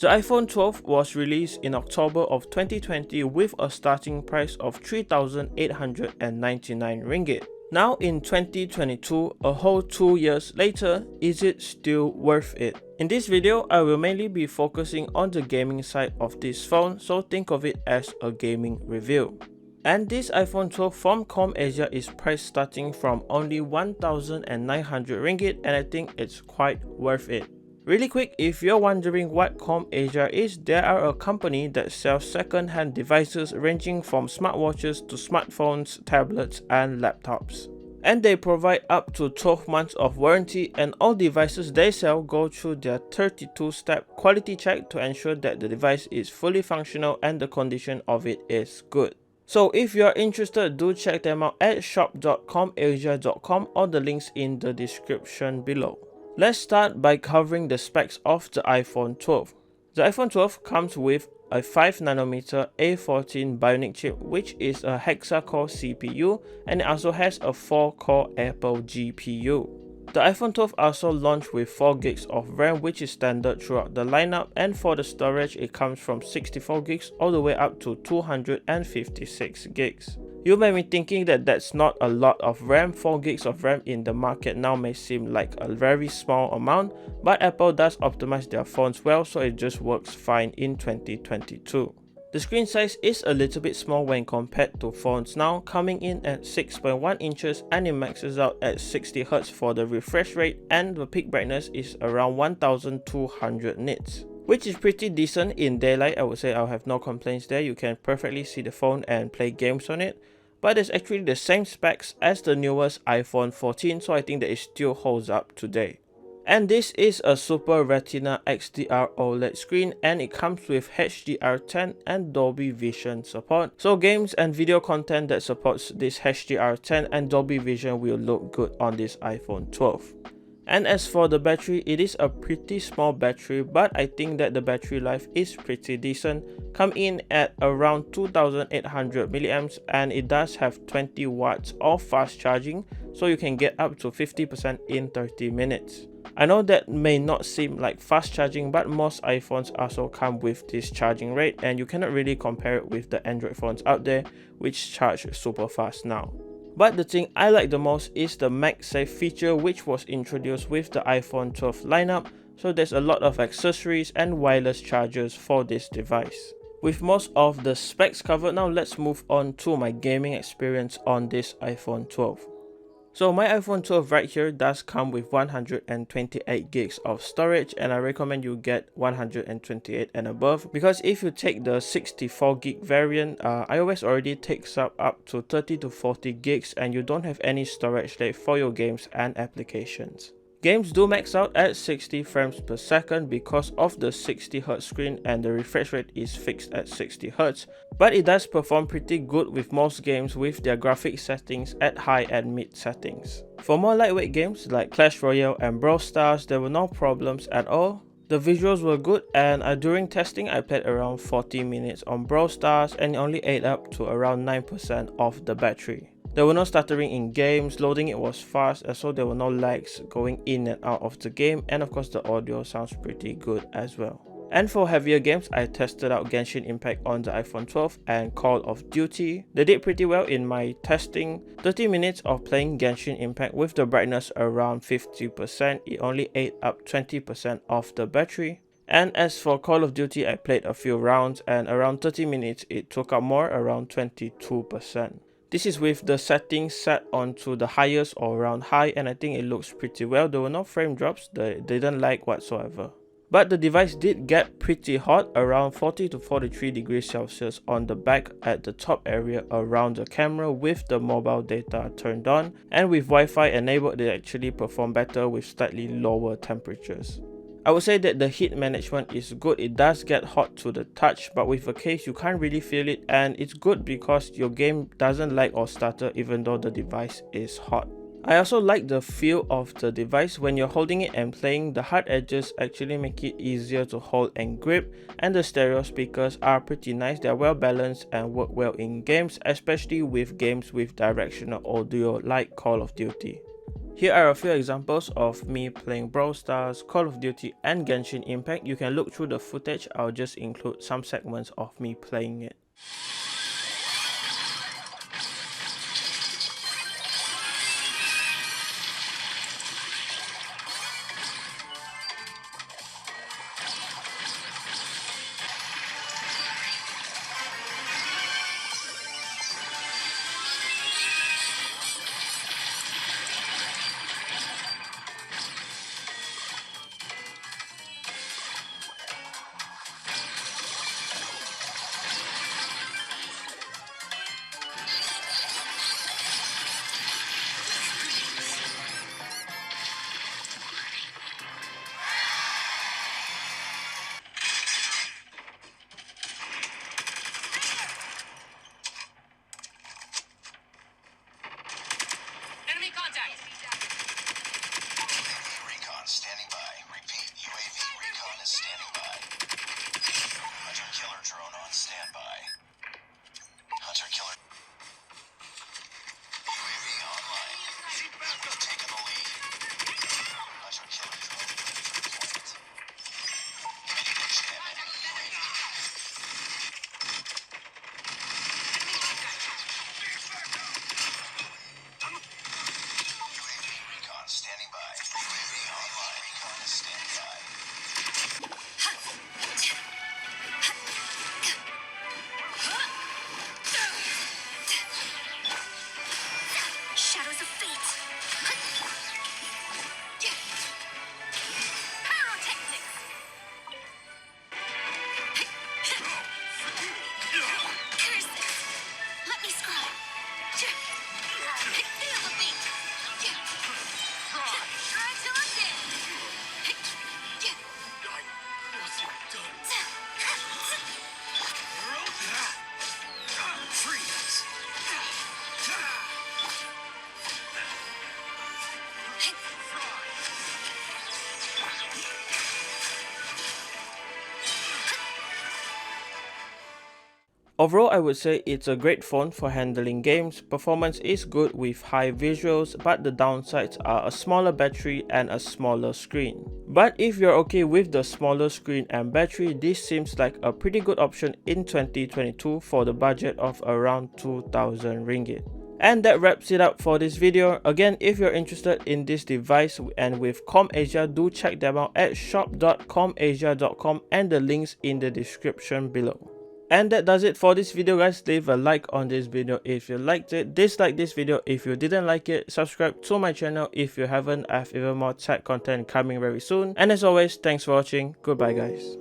The iPhone 12 was released in October of 2020 with a starting price of 3,899 ringgit. Now in 2022, a whole 2 years later, is it still worth it? In this video, I will mainly be focusing on the gaming side of this phone, so think of it as a gaming review. And this iPhone 12 from CompAsia is priced starting from only 1,900 ringgit, and I think it's quite worth it. Really quick, if you're wondering what CompAsia is, they are a company that sells second-hand devices ranging from smartwatches to smartphones, tablets, and laptops. And they provide up to 12 months of warranty, and all devices they sell go through their 32-step quality check to ensure that the device is fully functional and the condition of it is good. So if you're interested, do check them out at shop.compasia.com or the links in the description below. Let's start by covering the specs of the iPhone 12. The iPhone 12 comes with a 5nm A14 Bionic chip, which is a hexa-core CPU, and it also has a 4-core Apple GPU. The iPhone 12 also launched with 4GB of RAM, which is standard throughout the lineup, and for the storage it comes from 64GB all the way up to 256GB. You may be thinking that that's not a lot of RAM. 4GB of RAM in the market now may seem like a very small amount, but Apple does optimize their phones well, so it just works fine in 2022. The screen size is a little bit small when compared to phones now, coming in at 6.1 inches, and it maxes out at 60Hz for the refresh rate, and the peak brightness is around 1200 nits. Which is pretty decent in daylight. I would say I'll have no complaints there. You can perfectly see the phone and play games on it. But it's actually the same specs as the newest iPhone 14, so I think that it still holds up today. And this is a Super Retina XDR OLED screen, and it comes with HDR10 and Dolby Vision support. So games and video content that supports this HDR10 and Dolby Vision will look good on this iPhone 12. And as for the battery, it is a pretty small battery, but I think that the battery life is pretty decent. Come in at around 2800 milliamps, and it does have 20 watts of fast charging, so you can get up to 50% in 30 minutes. I know that may not seem like fast charging, but most iPhones also come with this charging rate, and you cannot really compare it with the Android phones out there which charge super fast now. But the thing I like the most is the MagSafe feature, which was introduced with the iPhone 12 lineup, so there's a lot of accessories and wireless chargers for this device. With most of the specs covered, now let's move on to my gaming experience on this iPhone 12. So my iPhone 12 right here does come with 128GB of storage, and I recommend you get 128 and above, because if you take the 64GB variant, iOS already takes up to 30 to 40GB, and you don't have any storage left for your games and applications. Games do max out at 60 frames per second because of the 60Hz screen, and the refresh rate is fixed at 60Hz, but it does perform pretty good with most games with their graphics settings at high and mid settings. For more lightweight games like Clash Royale and Brawl Stars, there were no problems at all. The visuals were good, and during testing I played around 40 minutes on Brawl Stars, and it only ate up to around 9% of the battery. There were no stuttering in games, loading it was fast, and so there were no lags going in and out of the game, and of course the audio sounds pretty good as well. And for heavier games, I tested out Genshin Impact on the iPhone 12 and Call of Duty. They did pretty well in my testing. 30 minutes of playing Genshin Impact with the brightness around 50%, it only ate up 20% of the battery. And as for Call of Duty, I played a few rounds, and around 30 minutes it took up more, around 22%. This is with the settings set onto the highest or around high, and I think it looks pretty well. There were no frame drops, they didn't lag whatsoever. But the device did get pretty hot, around 40 to 43 degrees Celsius on the back at the top area around the camera with the mobile data turned on, and with Wi-Fi enabled they actually perform better with slightly lower temperatures. I would say that the heat management is good. It does get hot to the touch, but with a case you can't really feel it, and it's good because your game doesn't lag or stutter even though the device is hot. I also like the feel of the device. When you're holding it and playing, the hard edges actually make it easier to hold and grip, and the stereo speakers are pretty nice. They're well balanced and work well in games, especially with games with directional audio like Call of Duty. Here are a few examples of me playing Brawl Stars, Call of Duty and Genshin Impact. You can look through the footage, I'll just include some segments of me playing it. Standing by. Repeat, UAV recon is standing by. Hunter killer drone on standby. Hunter killer. UAV online. We've taken the lead. Hunter killer drone ready for deployment. Enemy jamming UAV. UAV recon standing by. UAV online. Recon is standing by. Shadows of fate. Pyrotechnics. Curses. Let me scroll. Feel the beat. Try till I'm dead. Freeze. Overall, I would say it's a great phone for handling games. Performance is good with high visuals, but the downsides are a smaller battery and a smaller screen. But if you're okay with the smaller screen and battery, this seems like a pretty good option in 2022 for the budget of around 2,000 ringgit. And that wraps it up for this video. Again, if you're interested in this device and with CompAsia, do check them out at shop.compasia.com and the links in the description below. And that does it for this video, guys. Leave a like on this video if you liked it, dislike this video if you didn't like it, subscribe to my channel if you haven't. I have even more tech content coming very soon, and as always, thanks for watching. Goodbye, guys.